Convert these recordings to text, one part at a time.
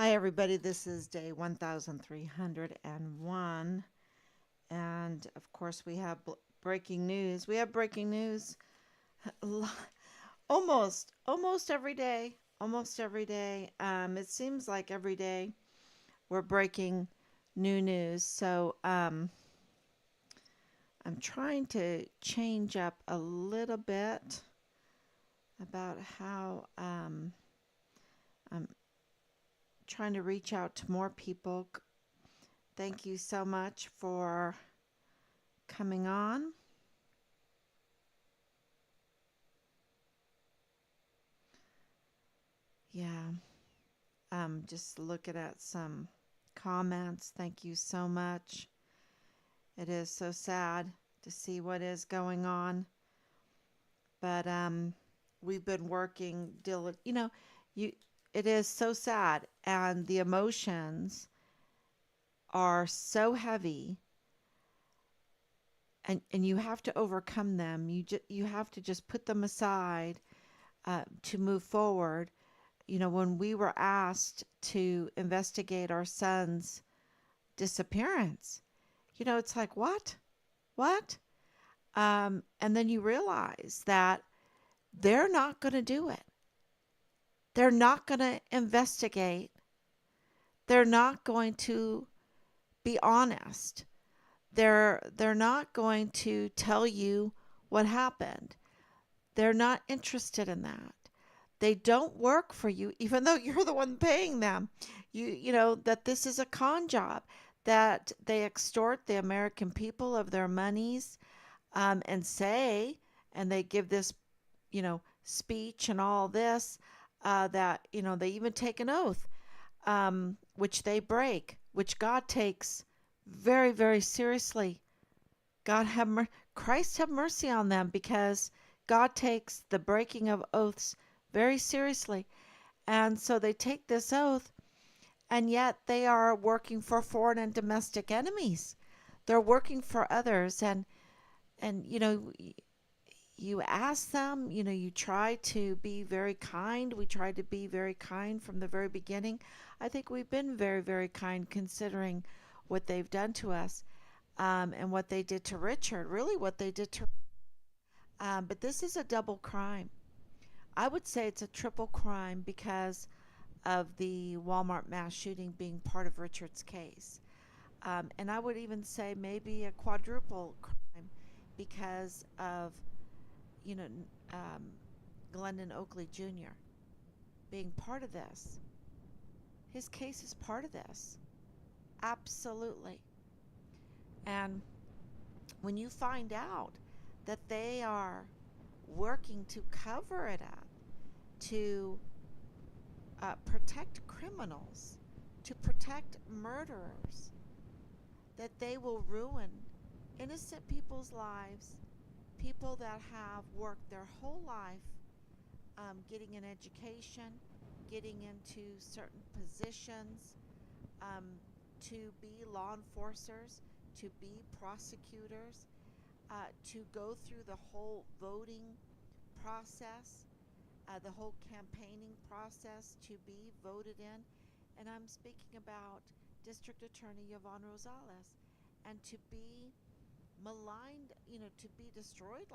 Hi, everybody. This is day 1301. And of course, we have breaking news. We have breaking news almost every day. Almost every day. It seems like every day we're breaking new news. So I'm trying to change up a little bit about how I'm trying to reach out to more people. Thank you so much for coming on. Yeah, just looking at some comments. Thank you so much. It is so sad to see what is going on, but we've been working you. It is so sad, and the emotions are so heavy, and you have to overcome them. You have to just put them aside to move forward. When we were asked to investigate our son's disappearance, it's like, what? What? And then you realize that they're not going to do it. They're not going to investigate. They're not going to be honest. They're not going to tell you what happened. They're not interested in that. They don't work for you, even though you're the one paying them. You know that this is a con job, that they extort the American people of their monies, and and they give this, speech and all this, that, they even take an oath, which they break, which God takes very, very seriously. Christ have mercy on them, because God takes the breaking of oaths very seriously. And so they take this oath, and yet they are working for foreign and domestic enemies. They're working for others, and you ask them, you try to be very kind. We try to be very kind from the very beginning. I think we've been very, very kind, considering what they've done to us, and what they did to Richard, really what they did to. But this is a double crime. I would say it's a triple crime, because of the Walmart mass shooting being part of Richard's case. And I would even say maybe a quadruple crime, because of, you know, um, Glendon Oakley Jr. being part of this. His case is part of this. Absolutely. And when you find out that they are working to cover it up, to protect criminals, to protect murderers, that they will ruin innocent people's lives, people that have worked their whole life, getting an education, getting into certain positions, um, to be law enforcers, to be prosecutors, to go through the whole voting process, the whole campaigning process to be voted in. And I'm speaking about District Attorney Yvonne Rosales, and to be maligned, to be destroyed,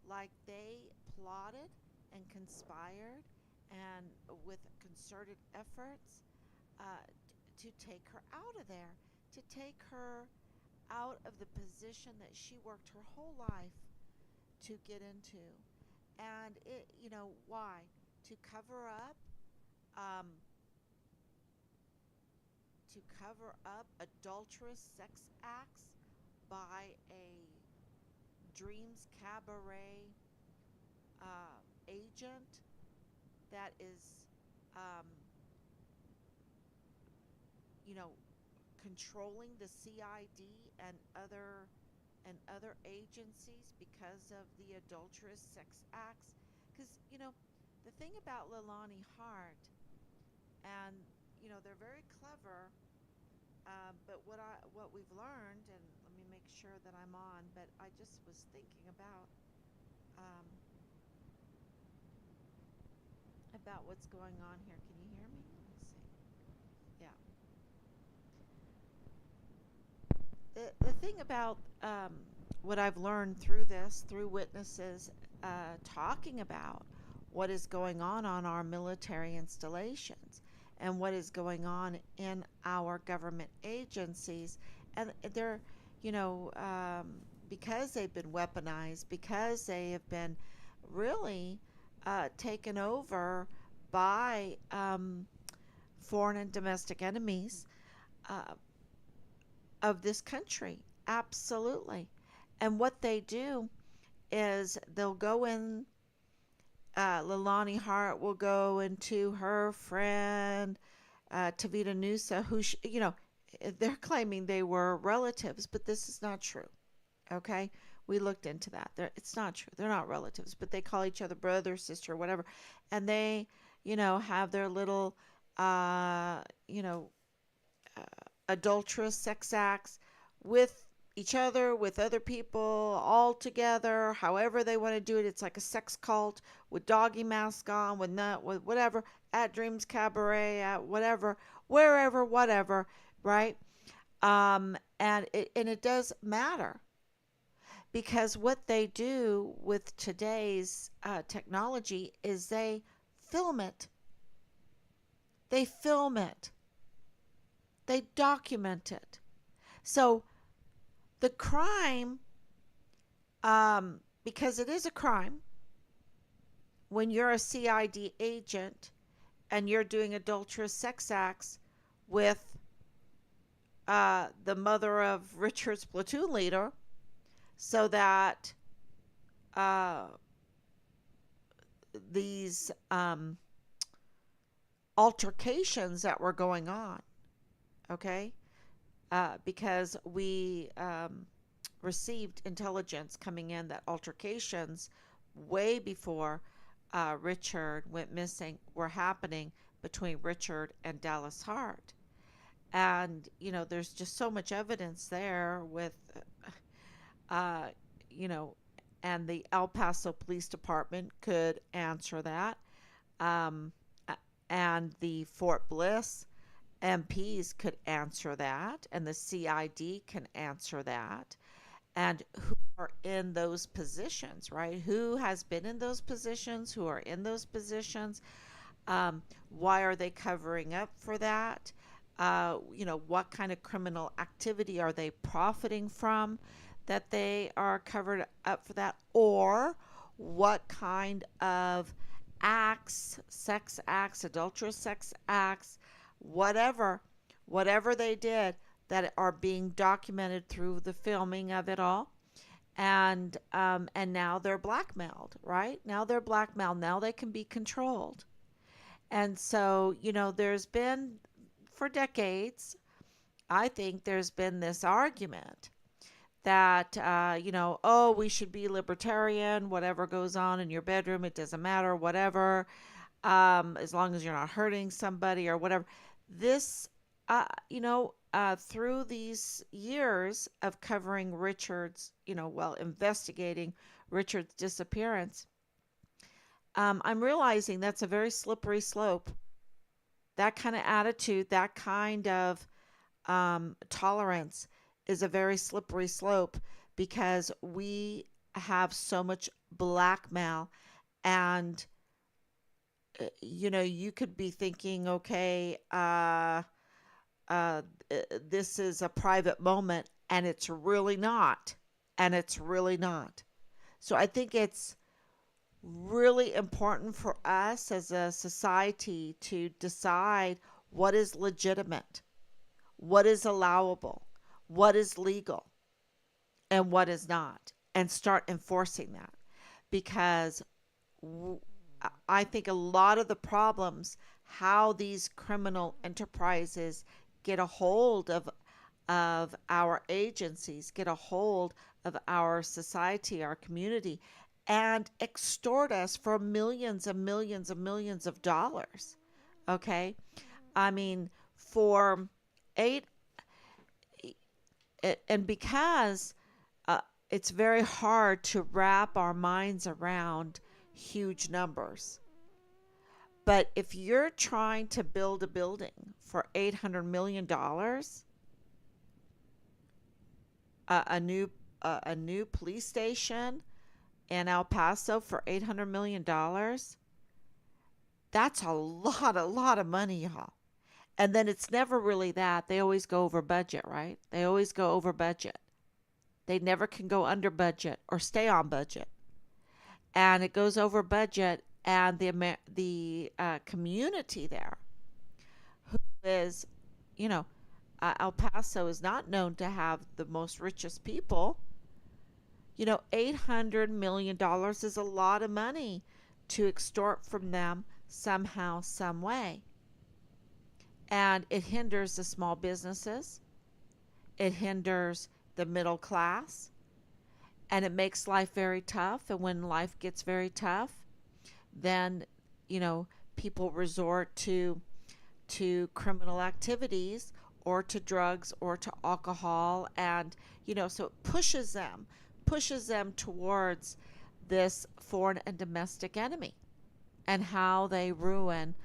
like they plotted and conspired, and with concerted efforts, to take her out of there, to take her out of the position that she worked her whole life to get into. And why? To cover up, um, adulterous sex acts by a Dreams Cabaret agent that is, um, you know, controlling the CID and other agencies, because of the adulterous sex acts. Because the thing about Leilani Hart, and they're very clever. But what we've learned, and let me make sure that I'm on. But I just was thinking um, about what's going on here. Can you hear me? Let me see. the thing about what I've learned through this, through witnesses talking about what is going on our military installations and what is going on in our government agencies, and they're, you know, because they've been weaponized, because they have been really taken over by foreign and domestic enemies uh, of this country. Absolutely. And what they do is they'll go in, Lilani Hart will go into her friend, Tavita Nusa, they're claiming they were relatives, but this is not true. Okay? We looked into that. It's not true. They're not relatives, but they call each other brother, sister, whatever. And they, have their little, uh, you know, uh, adulterous sex acts with each other, with other people, all together, however they want to do it. It's like a sex cult with doggy mask on, with nut, with whatever, at Dreams Cabaret, at whatever, wherever, whatever, right? And it does matter because what they do with today's technology is they film it, they film it, they document it. So the crime, because it is a crime when you're a CID agent and you're doing adulterous sex acts with the mother of Richard's platoon leader, so that uh, these altercations that were going on, okay, because we received intelligence coming in that altercations way before Richard went missing were happening between Richard and Dallas Hart. And, there's just so much evidence there with, uh, you know, and the El Paso Police Department could answer that. Um, and the Fort Bliss MPs could answer that, and the CID can answer that, and who are in those positions, right? Who has been in those positions? Who are in those positions? Why are they covering up for that? What kind of criminal activity are they profiting from that they are covered up for that? Or what kind of acts, sex acts, adulterous sex acts, whatever, whatever they did that are being documented through the filming of it all. And now they're blackmailed, right? Now they're blackmailed. Now they can be controlled. And so, there's been for decades, I think there's been this argument that, oh, we should be libertarian, whatever goes on in your bedroom, it doesn't matter, whatever, as long as you're not hurting somebody or whatever. This, through these years of covering Richard's, investigating Richard's disappearance, I'm realizing that's a very slippery slope. That kind of attitude, that kind of tolerance is a very slippery slope because we have so much blackmail. And, you could be thinking, okay, this is a private moment, and it's really not. And it's really not. So I think it's really important for us as a society to decide what is legitimate, what is allowable, what is legal, and what is not, and start enforcing that. Because I think a lot of the problems, how these criminal enterprises get a hold of our agencies, get a hold of our society, our community, and extort us for millions and millions and millions of dollars. Okay? I mean, for eight, and because it's very hard to wrap our minds around huge numbers. But if you're trying to build a building for $800 million, a new police station in El Paso for $800 million. That's a lot of money, y'all. And then it's never really that. They always go over budget, right? They always go over budget. They never can go under budget or stay on budget. And it goes over budget, and the community there, who is, you know, El Paso is not known to have the most richest people. $800 million is a lot of money to extort from them somehow, some way. And it hinders the small businesses, it hinders the middle class, and it makes life very tough. And when life gets very tough, then, you know, people resort to criminal activities or to drugs or to alcohol. And, so it pushes them towards this foreign and domestic enemy, and how they ruin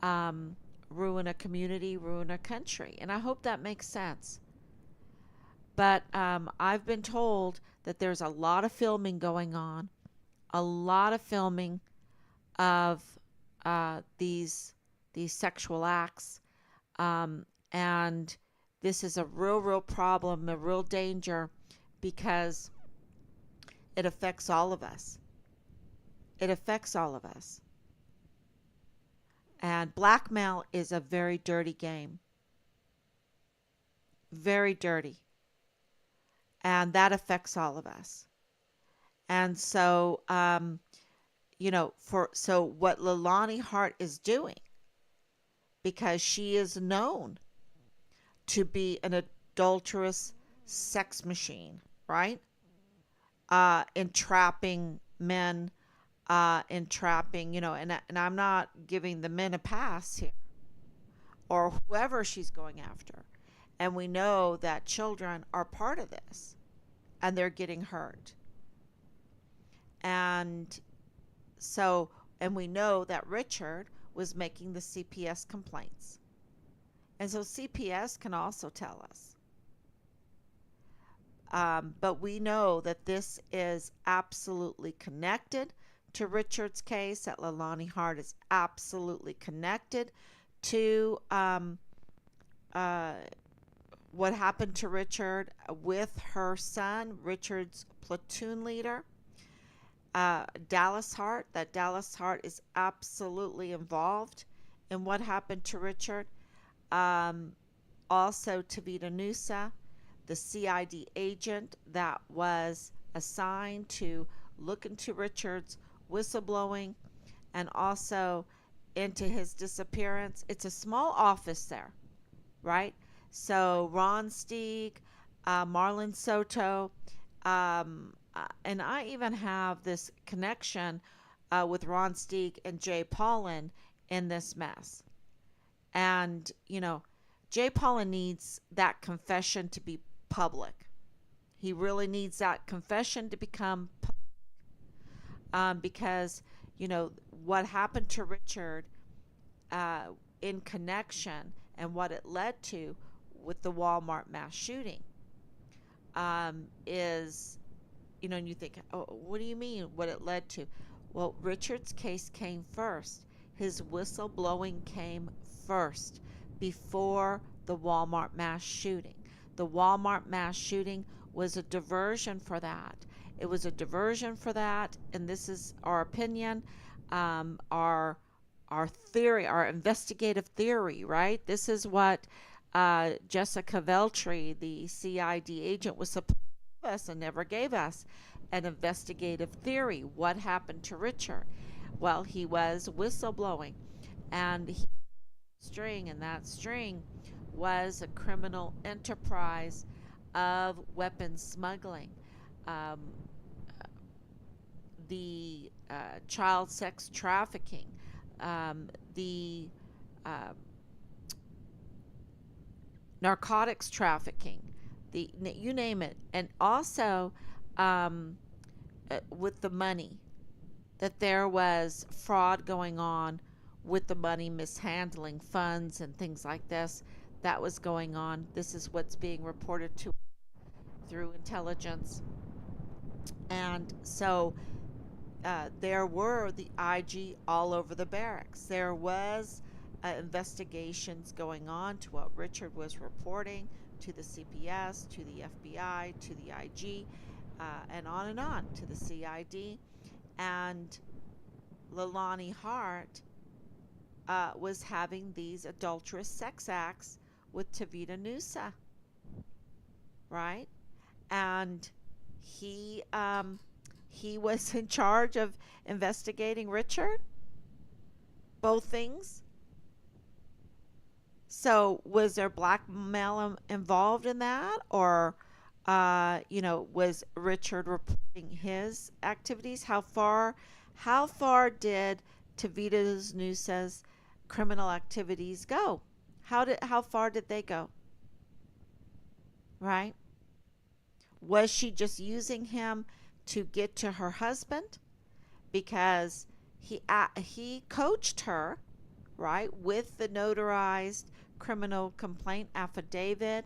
a community, ruin a country. And I hope that makes sense. But I've been told that there's a lot of filming going on, a lot of filming of these sexual acts, and this is a real problem, a real danger, because it affects all of us. It affects all of us. And blackmail is a very dirty game, very dirty, and that affects all of us. And so, so what Leilani Hart is doing, because she is known to be an adulterous sex machine, right? Entrapping men, entrapping, and I'm not giving the men a pass here, or whoever she's going after. And we know that children are part of this, and they're getting hurt. And so, and we know that Richard was making the CPS complaints. And so CPS can also tell us. But we know that this is absolutely connected to Richard's case, that Leilani Hart is absolutely connected to what happened to Richard with her son, Richard's platoon leader, Dallas Hart, that Dallas Hart is absolutely involved in what happened to Richard. Also, Tavita Nusa, the CID agent that was assigned to look into Richard's whistleblowing and also into his disappearance. It's a small office there, right? So Ron Stieg, Marlon Soto, and I even have this connection with Ron Stieg and Jay Paulin in this mess. And, Jay Paulin needs that confession to be public. He really needs that confession to become public, because, what happened to Richard in connection and what it led to with the Walmart mass shooting is, and you think, oh, what do you mean what it led to? Well, Richard's case came first. His whistleblowing came first before the Walmart mass shooting. The Walmart mass shooting was a diversion for that. It was a diversion for that, and this is our opinion, our theory, our investigative theory, right? This is what Jessica Veltri, the CID agent, was supposed to give us and never gave us an investigative theory. What happened to Richard? Well, he was whistleblowing, and that string was a criminal enterprise of weapons smuggling, um, the child sex trafficking, the narcotics trafficking, you name it. And also, with the money, that there was fraud going on with the money, mishandling funds and things like this that was going on. This is what's being reported to. through intelligence. And so there were the IG all over the barracks. There was investigations going on to what Richard was reporting to the CPS, to the FBI, to the IG, and on to the CID. And Leilani Hart was having these adulterous sex acts with Tavita Nusa, right? And he he was in charge of investigating Richard, both things. So was there blackmail involved in that, or was Richard reporting his activities? How far did Tavita's Nusa's criminal activities go? How far did they go? Right? Was she just using him to get to her husband? Because he coached her, right, with the notarized criminal complaint affidavit,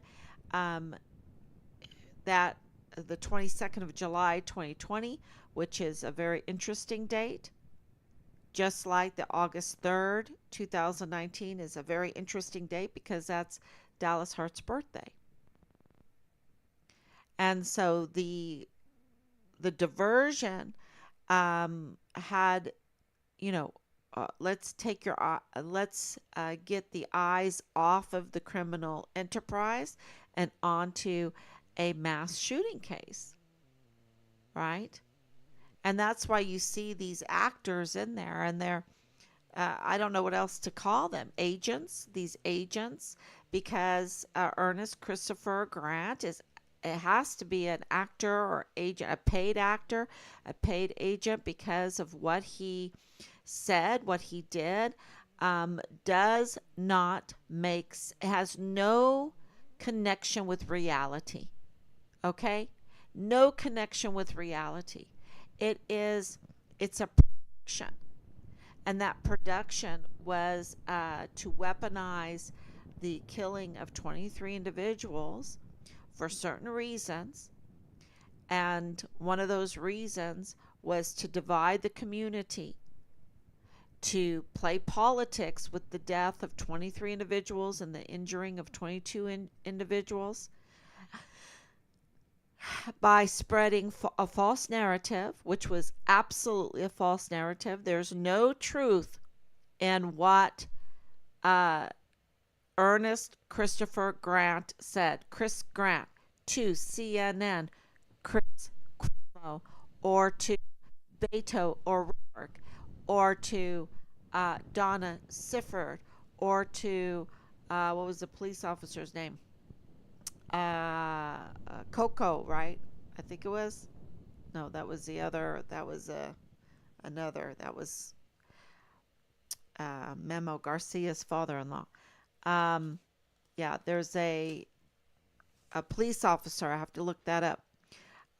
um, that the 22nd of July 2020, which is a very interesting date, just like the August 3rd 2019 is a very interesting date because that's Dallas Hart's birthday. And so the diversion had, let's take your let's get the eyes off of the criminal enterprise and onto a mass shooting case, right? And that's why you see these actors in there, and they're I don't know what else to call them, agents, these agents, because Ernest Christopher Grant is, it has to be an actor or agent, a paid actor, a paid agent, because of what he said, what he did, does not makes has no connection with reality. Okay, no connection with reality. It's a production, and that production was to weaponize the killing of 23 individuals for certain reasons. And one of those reasons was to divide the community, to play politics with the death of 23 individuals and the injuring of 22 individuals by spreading a false narrative, which was absolutely a false narrative. There's no truth in what uh, Ernest Christopher Grant said. Chris Grant to CNN, Chris Cuomo, or to Beto O'Rourke, or to Donna Sifford, or to what was the police officer's name? Coco, right? I think it was. No, that was the other. That was another. That was Memo Garcia's father-in-law. Um, yeah, there's a police officer. I have to look that up.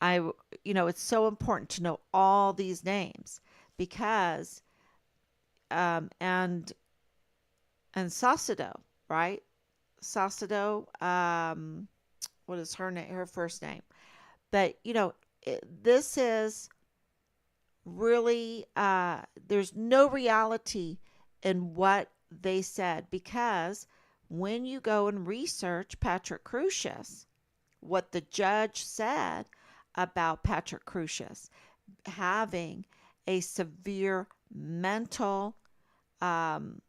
I, it's so important to know all these names because, um, and and Saucedo, right? Saucedo. What is her name? Her first name. But this is really there's no reality in what they said, because when you go and research Patrick Crusius, what the judge said about Patrick Crusius having a severe mental um,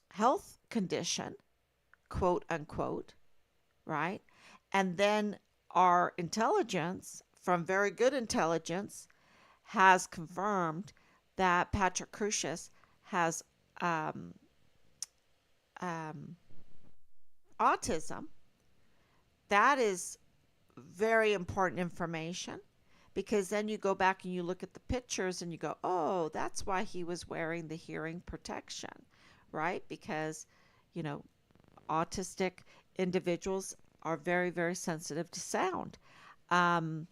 health condition, quote unquote, right? And then our intelligence, from very good intelligence, has confirmed that Patrick Crusius has um, um, autism. That is very important information, because then you go back and you look at the pictures and you go, oh, that's why he was wearing the hearing protection, right? Because, you know, autistic individuals are very, very sensitive to sound. Um,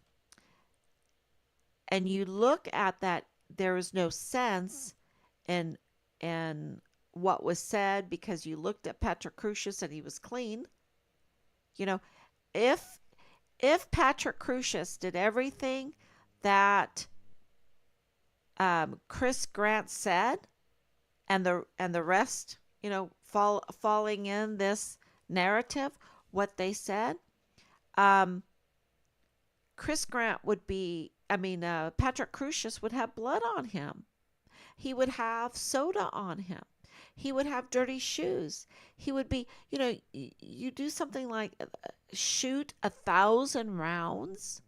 and you look at that, there is no sense in what was said, because you looked at Patrick Crusius and he was clean. You know, if If Patrick Crusius did everything that Chris Grant said, and the rest, falling in this narrative, what they said, um, Chris Grant would be, Patrick Crusius would have blood on him. He would have soda on him. He would have dirty shoes. He would be, you do something like shoot 1,000 rounds,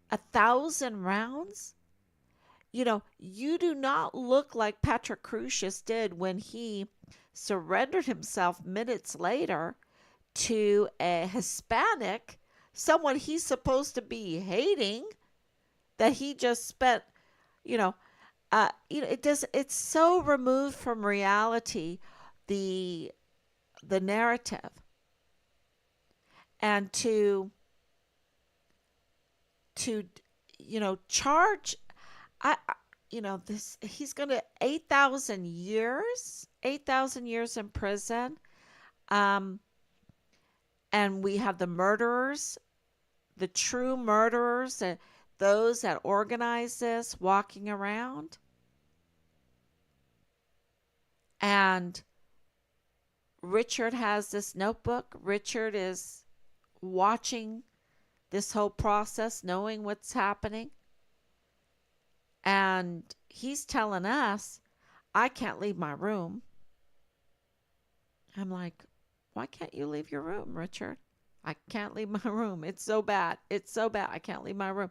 1,000 rounds. You do not look like Patrick Crusius did when he surrendered himself minutes later to a Hispanic, someone he's supposed to be hating, that he just spent, you know, it's so removed from reality, the the narrative, and to charge, this, he's going to 8,000 years in prison. um and we have the murderers, the true murderers, and those that organize this walking around. And Richard has this notebook. Richard is watching this whole process, knowing what's happening. And he's telling us, I can't leave my room. I'm like, why can't you leave your room, Richard? I can't leave my room. It's so bad. It's so bad. I can't leave my room.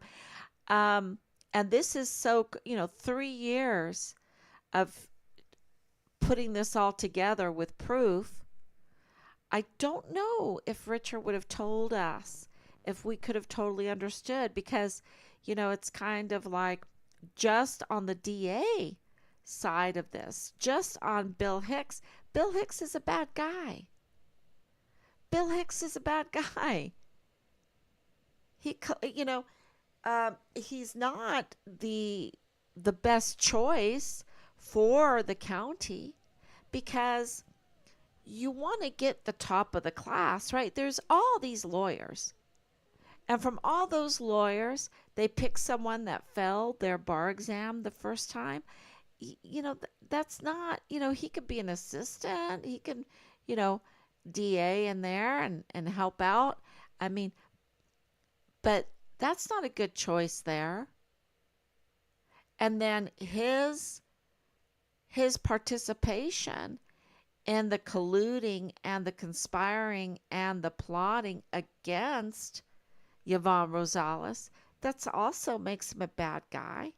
Um, and this is so, 3 years of putting this all together with proof. I don't know if Richard would have told us, if we could have totally understood, because, it's kind of like just on the DA side of this, just on Bill Hicks. Bill Hicks is a bad guy. Bill Hicks is a bad guy. He, he's not the best choice for the county, because you want to get the top of the class, right? There's all these lawyers. And from all those lawyers, they pick someone that failed their bar exam the first time. That's not, he could be an assistant. He can, you know, DA in there and help out. I mean, but that's not a good choice there. And then his participation in the colluding and the conspiring and the plotting against Yvonne Rosales, that's also makes him a bad guy.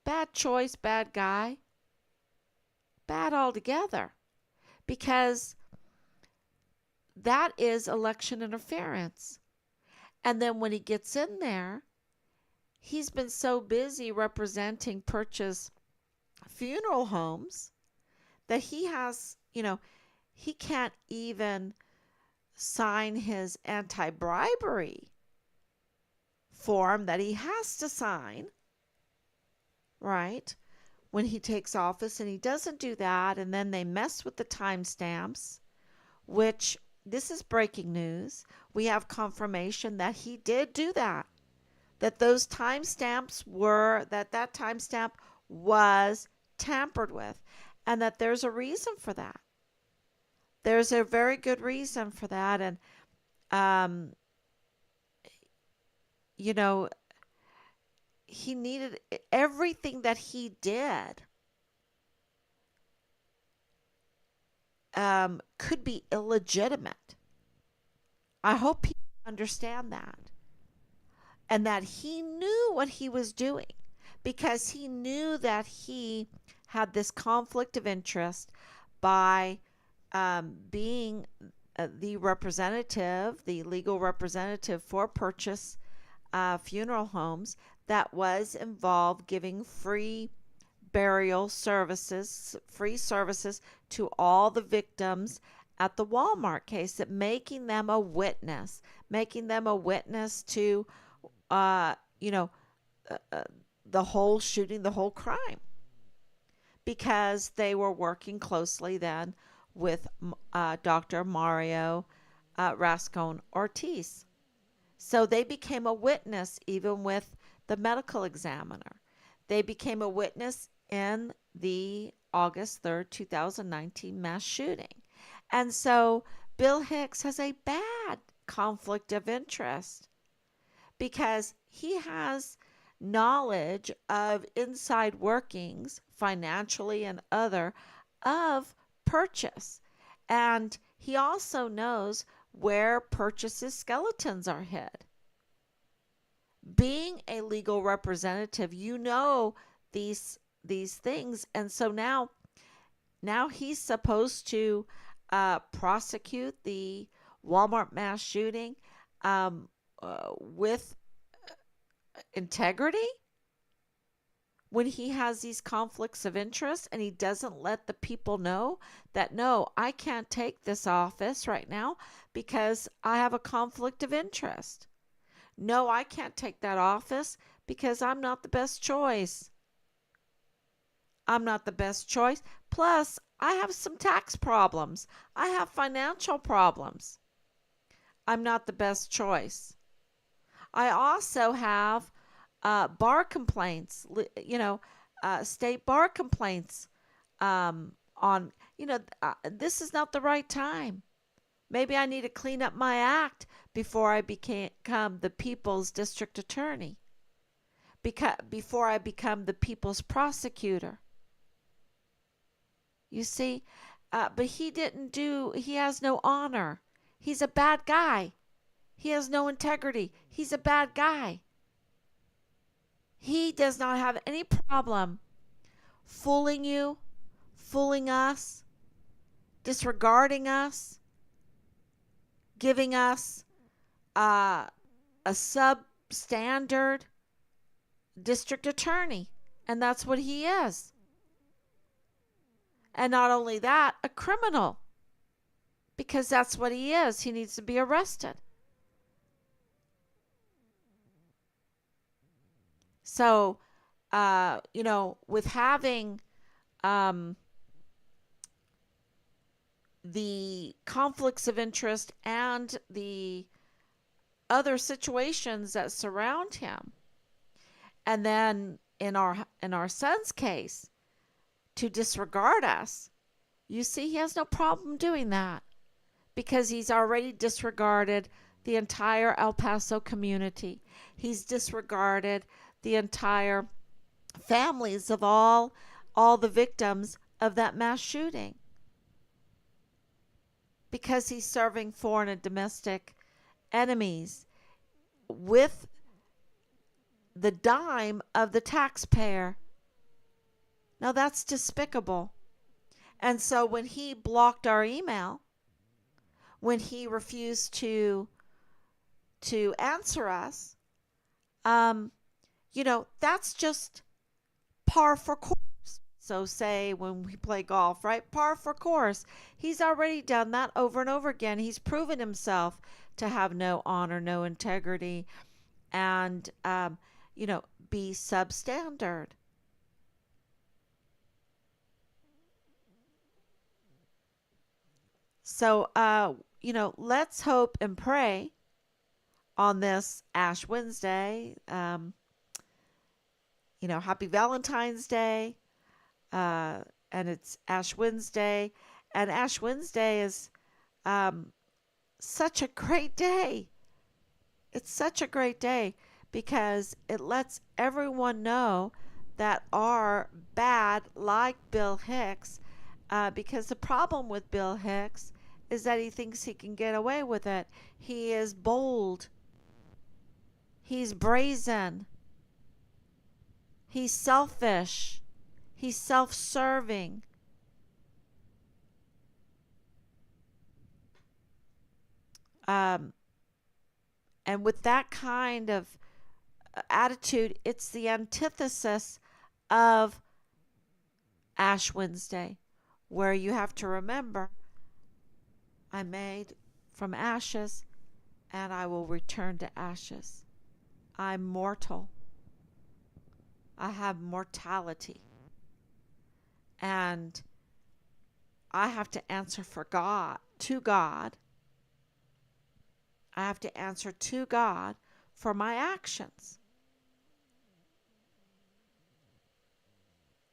Bad choice, bad guy, bad altogether. Because that is election interference. And then when he gets in there, he's been so busy representing Purchase Funeral Homes that he has, he can't even sign his anti bribery form that he has to sign, right? When he takes office, and he doesn't do that. And then they mess with the timestamps, which this is breaking news. We have confirmation that he did do that. That those timestamps were, that timestamp was tampered with, and that there's a reason for that. There's a very good reason for that. And, um, you know, he needed everything that he did, could be illegitimate. I hope people understand that. And that he knew what he was doing, because he knew that he had this conflict of interest by being the representative, the legal representative for Purchase Funeral Homes, that was involved giving free burial services, free services to all the victims at the Walmart case, that making them a witness to, uh, you know, uh, uh, the whole shooting, the whole crime, because they were working closely then with Dr. Mario Rascon Ortiz. So they became a witness even with the medical examiner. They became a witness in the August 3rd, 2019 mass shooting. And so Bill Hicks has a bad conflict of interest because he has knowledge of inside workings, financially and other, of purchase. And he also knows where purchases skeletons are hid. Being a legal representative, you know these things, and so now he's supposed to prosecute the Walmart mass shooting um, with integrity when he has these conflicts of interest and he doesn't let the people know that no, I can't take this office right now because I have a conflict of interest. No, I can't take that office because I'm not the best choice. I'm not the best choice. Plus, I have some tax problems. I have financial problems. I'm not the best choice. I also have bar complaints, state bar complaints on, this is not the right time. Maybe I need to clean up my act before I become the people's district attorney, before I become the people's prosecutor. You see, but he has no honor. He's a bad guy. He has no integrity. He's a bad guy. He does not have any problem fooling you, fooling us, disregarding us, giving us uh, a substandard district attorney. And that's what he is. And not only that, a criminal. Because that's what he is. He needs to be arrested. So, with having the conflicts of interest and the other situations that surround him, and then in our son's case, to disregard us, you see, he has no problem doing that because he's already disregarded the entire El Paso community. He's disregarded the entire families of all the victims of that mass shooting because he's serving foreign and domestic enemies with the dime of the taxpayer. Now that's despicable. And so when he blocked our email, when he refused to answer us, that's just par for course. So say when we play golf, right? Par for course. He's already done that over and over again. He's proven himself to have no honor, no integrity, and be substandard. So let's hope and pray on this Ash Wednesday. Happy Valentine's Day. And it's Ash Wednesday. And Ash Wednesday is um, such a great day. It's such a great day because it lets everyone know that are bad, like Bill Hicks. Because the problem with Bill Hicks is that he thinks he can get away with it. He is bold. He's brazen. He's selfish. He's self-serving. Um, and with that kind of attitude, it's the antithesis of Ash Wednesday, where you have to remember, I'm made from ashes and I will return to ashes. I'm mortal. I have mortality. And I have to answer for God, to God. I have to answer to God for my actions.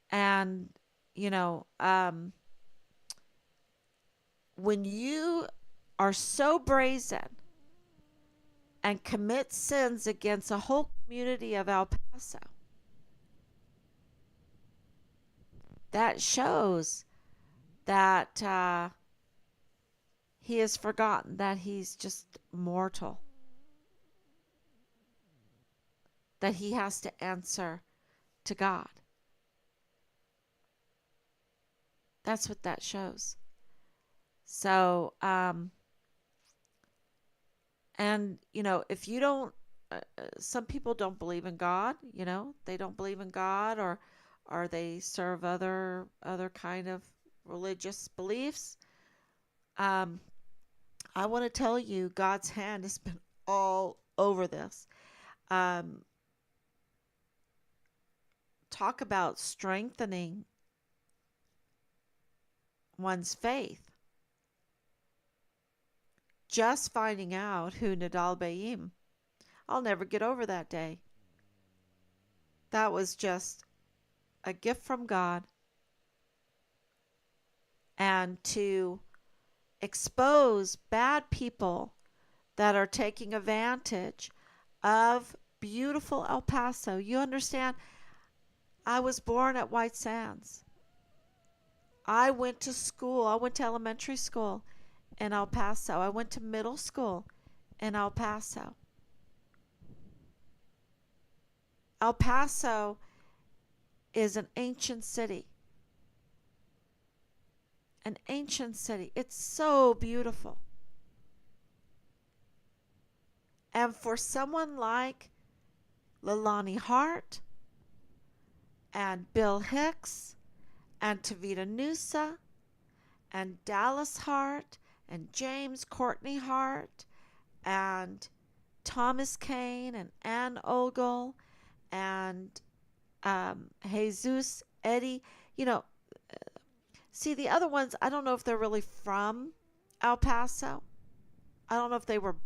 And, you know, when you are so brazen and commit sins against a whole community of El Paso, that shows that he has forgotten that he's just mortal, that he has to answer to God. That's what that shows. So, and, you know, if you don't, some people don't believe in God, you know, they don't believe in God, or they serve other kind of religious beliefs. Um, I want to tell you, God's hand has been all over this. Um, Talk about strengthening one's faith. Just finding out who Nadal Bayim, I'll never get over that day. That was just a gift from God, and to expose bad people that are taking advantage of beautiful El Paso. You understand? I was born at White Sands. I went to school. I went to elementary school in El Paso. I went to middle school in El Paso. El Paso is an ancient city. An ancient city. It's so beautiful. And for someone like Leilani Hart and Bill Hicks and Tavita Nusa and Dallas Hart and James Courtney Hart and Thomas Kane and Ann Ogle and Jesus Eddie, you know, see the other ones, I don't know if they're really from El Paso. I don't know if they were,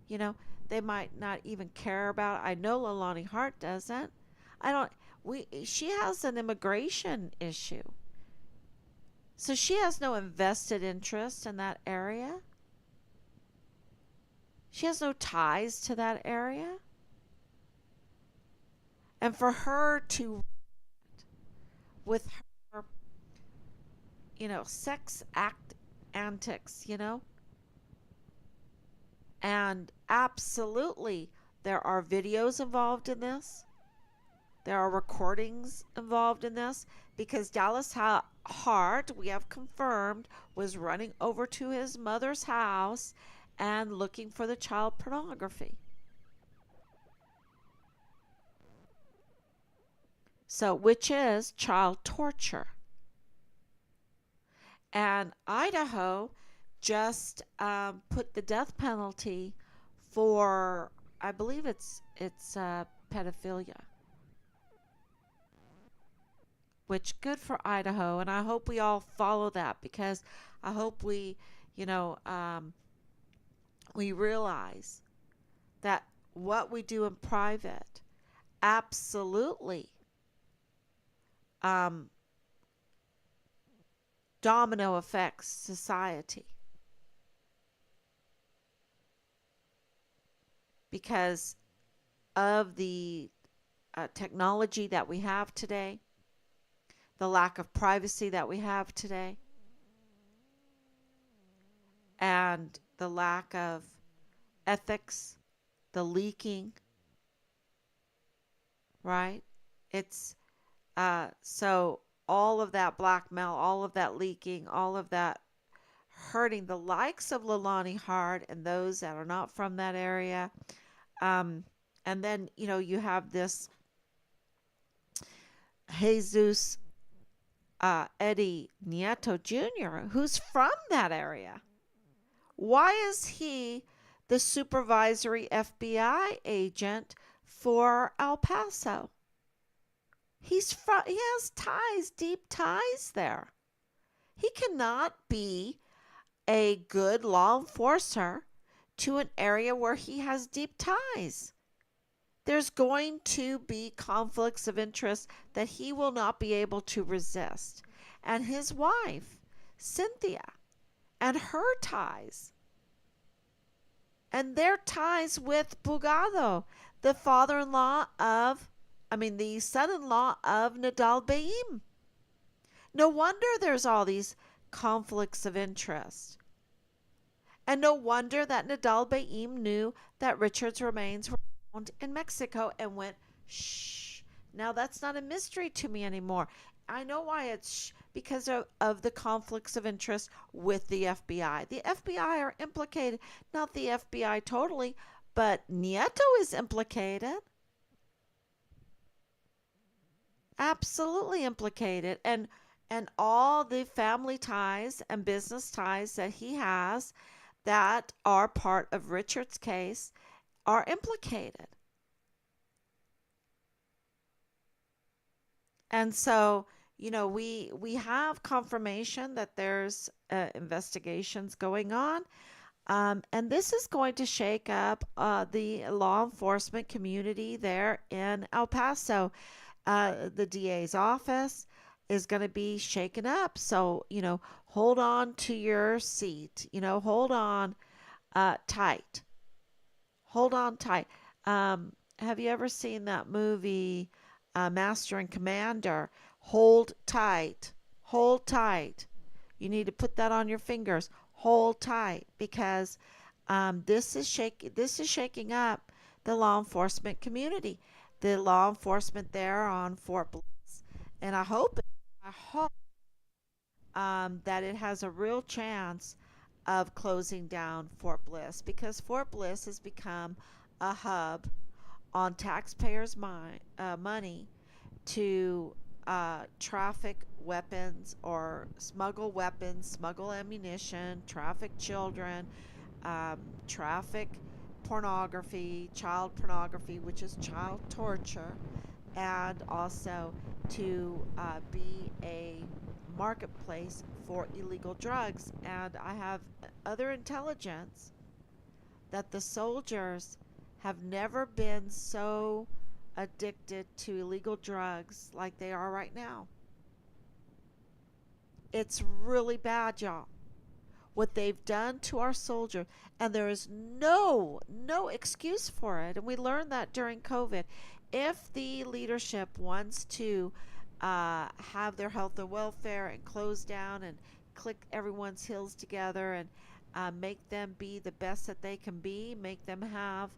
you know, they might not even care about it. I know Leilani Hart doesn't. I don't, she has an immigration issue. So she has no invested interest in that area. She has no ties to that area. And for her to, with her, you know, sex act antics, you know, and absolutely there are videos involved in this. There are recordings involved in this because Dallas Hart, we have confirmed, was running over to his mother's house and looking for the child pornography. So, which is child torture. And Idaho just put the death penalty for, I believe it's pedophilia. Which good for Idaho, and I hope we all follow that, because I hope we, you know, we realize that what we do in private absolutely domino affects society, because of the technology that we have today, the lack of privacy that we have today, and the lack of ethics, the leaking, right? It's so all of that blackmail, all of that leaking, all of that hurting the likes of Leilani Hart and those that are not from that area. And then, you know, you have this Jesus Eddie Nieto Jr., who's from that area. Why is he the supervisory FBI agent for El Paso? He has ties, deep ties there. He cannot be a good law enforcer to an area where he has deep ties. There's going to be conflicts of interest that he will not be able to resist. And his wife, Cynthia, and her ties, and their ties with Bugado, the the son in law of Nadal Baim. No wonder there's all these conflicts of interest. And no wonder that Nadal Baim knew that Richard's remains were found in Mexico and went, shh. Now that's not a mystery to me anymore. I know why it's shh, because of the conflicts of interest with the FBI. The FBI are implicated, not the FBI totally, but Nieto is implicated. Absolutely implicated. And all the family ties and business ties that he has that are part of Richard's case are implicated. And so, we have confirmation that there's investigations going on. And this is going to shake up the law enforcement community there in El Paso. The DA's office is going to be shaken up. So, hold on to your seat, hold on tight. Hold on tight. Have you ever seen that movie, Master and Commander? Hold tight. Hold tight. You need to put that on your fingers. Hold tight because this is shaking up the law enforcement community, the law enforcement there on Fort Bliss, and I hope that it has a real chance of closing down Fort Bliss because Fort Bliss has become a hub on taxpayers' money to traffic weapons or smuggle ammunition, traffic children, traffic pornography, child pornography, which is child torture, and also to be a marketplace for illegal drugs. And I have other intelligence that the soldiers have never been so addicted to illegal drugs like they are right now. It's really bad, y'all, what they've done to our soldiers, and there is no excuse for it. And we learned that during COVID. If the leadership wants to have their health and welfare and close down and click everyone's heels together and make them be the best that they can be, make them have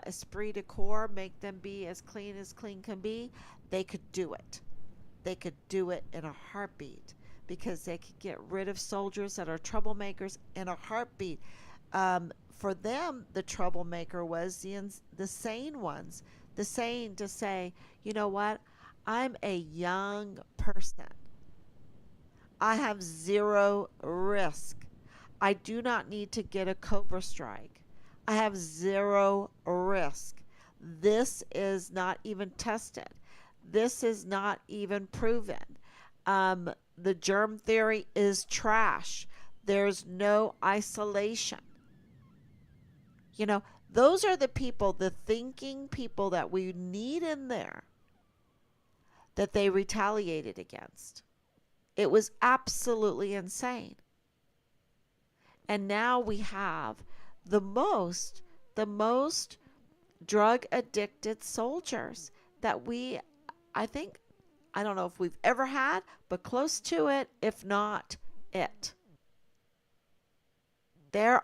esprit de corps, make them be as clean can be, they could do it. They could do it in a heartbeat because they could get rid of soldiers that are troublemakers in a heartbeat. For them, the troublemaker was the sane ones, the sane to say, you know what, I'm a young person. I have zero risk. I do not need to get a Cobra strike. I have zero risk. This is not even tested. This is not even proven. The germ theory is trash. There's no isolation. You know, those are the people, the thinking people that we need in there that they retaliated against. It was absolutely insane. And now we have the most drug addicted soldiers that I think, I don't know if we've ever had, but close to it, if not it. They're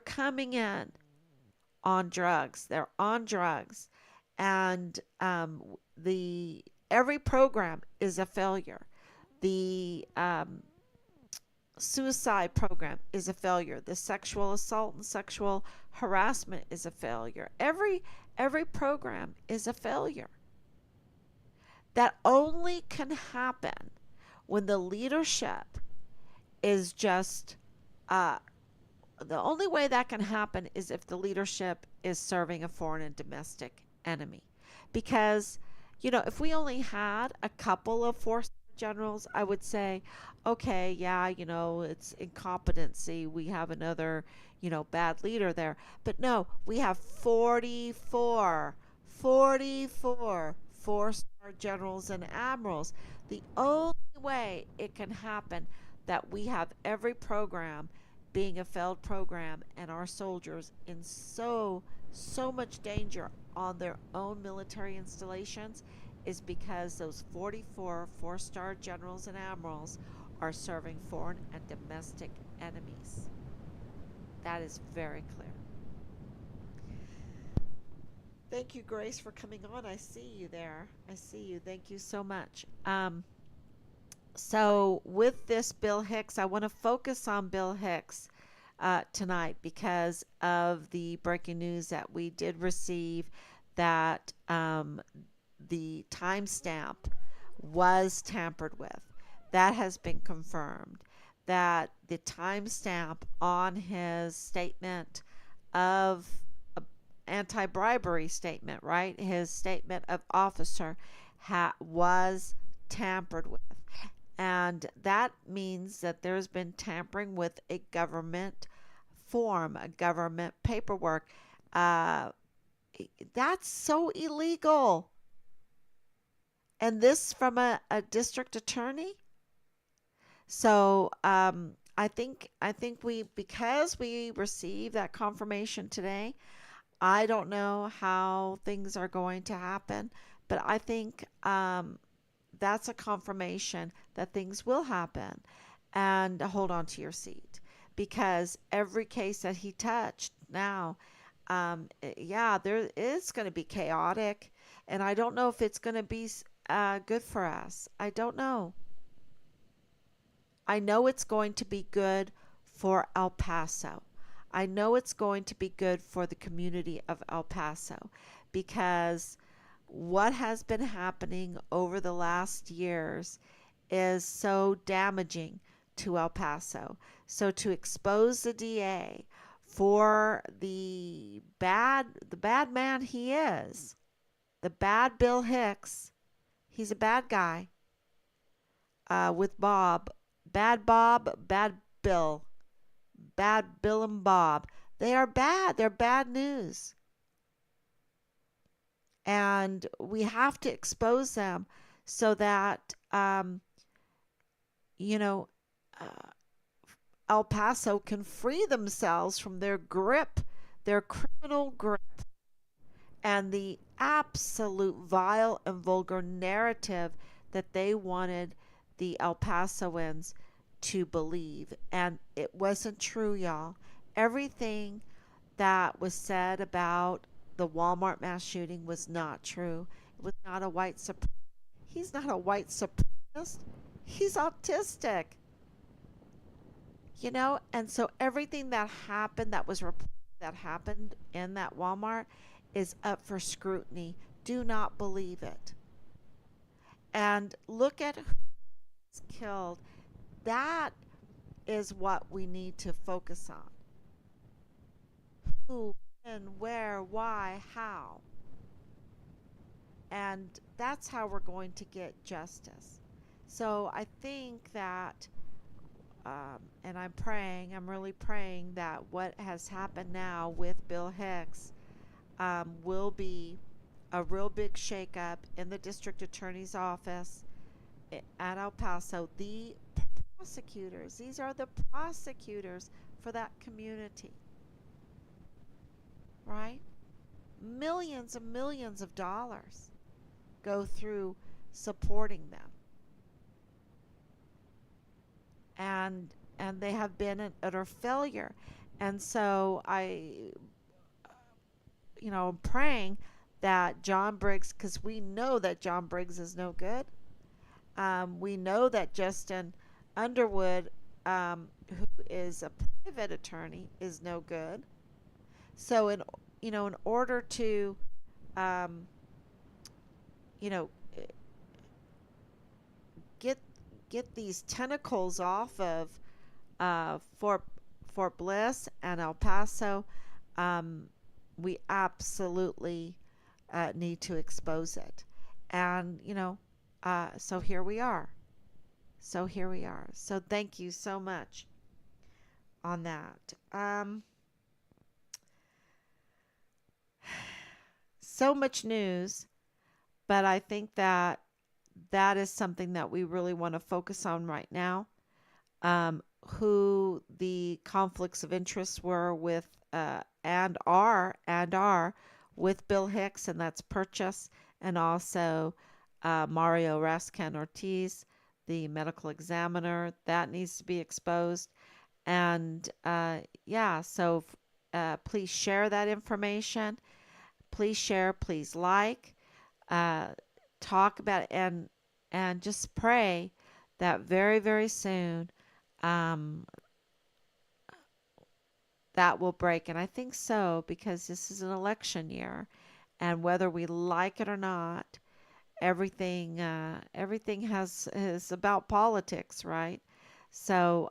coming in on drugs. They're on drugs, and the every program is a failure. The suicide program is a failure. The sexual assault and sexual harassment is a failure. Every program is a failure. That only can happen when the leadership is just the only way that can happen is if the leadership is serving a foreign and domestic enemy. Because, if we only had a couple of four-star generals, I would say, okay, yeah, it's incompetency we have another, bad leader there. But no, we have 44 four-star generals and admirals. The only way it can happen that we have every program being a failed program and our soldiers in so much danger on their own military installations is because those 44 four-star generals and admirals are serving foreign and domestic enemies. That is very clear. Thank you, Grace, for coming on. I see you there. I see you. Thank you so much. So, with this Bill Hicks, I want to focus on Bill Hicks tonight because of the breaking news that we did receive that the timestamp was tampered with. That has been confirmed. That the timestamp on his statement of anti-bribery statement, right? His statement of officer was tampered with. And that means that there's been tampering with a government form, a government paperwork. Uh, that's so illegal. And this from a district attorney. So I think we because we received that confirmation today. I don't know how things are going to happen, but I think that's a confirmation that things will happen. And hold on to your seat because every case that he touched now, yeah, there is going to be chaotic, and I don't know if it's going to be good for us. I don't know. I know it's going to be good for El Paso. I know it's going to be good for the community of El Paso because what has been happening over the last years is so damaging to El Paso. So to expose the DA for the bad man he is, the bad Bill Hicks, he's a bad guy with Bob, bad Bill, bad Bill and Bob. They are bad. They're bad news. And we have to expose them so that, you know, uh, El Paso can free themselves from their grip, their criminal grip, and the absolute vile and vulgar narrative that they wanted the El Pasoans to believe. And it wasn't true, y'all. Everything that was said about the Walmart mass shooting was not true. It was not a white supremacist. He's not a white supremacist. He's autistic. And so everything that happened that was reported that happened in that Walmart is up for scrutiny. Do not believe it. And look at who's killed. That is what we need to focus on. Who, when, where, why, how. And that's how we're going to get justice. So I think that, and I'm really praying that what has happened now with Bill Hicks will be a real big shakeup in the district attorney's office at El Paso. The prosecutors, these are the prosecutors for that community, right? Millions and millions of dollars go through supporting them. And they have been an utter failure. And so I'm praying that John Briggs, because we know that John Briggs is no good. We know that Justin Underwood, who is a private attorney, is no good. So in order to um, you know get get these tentacles off of Fort Bliss and El Paso, um, we absolutely need to expose it. And so here we are. So here we are. So thank you so much on that. So much news, but I think that that is something that we really want to focus on right now. Who the conflicts of interest were with and are with Bill Hicks, and that's Purchase, and also Mario Rascan Ortiz, the medical examiner. That needs to be exposed. And yeah, so please share that information. Please share, please like, uh, talk about it, and just pray that very, very soon um, that will break. And I think so because this is an election year, and whether we like it or not, everything has is about politics, right? So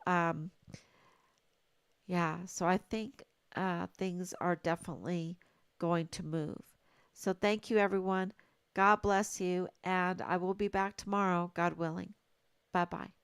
yeah, so I think things are definitely going to move. So thank you, everyone. God bless you, and I will be back tomorrow, God willing. Bye bye.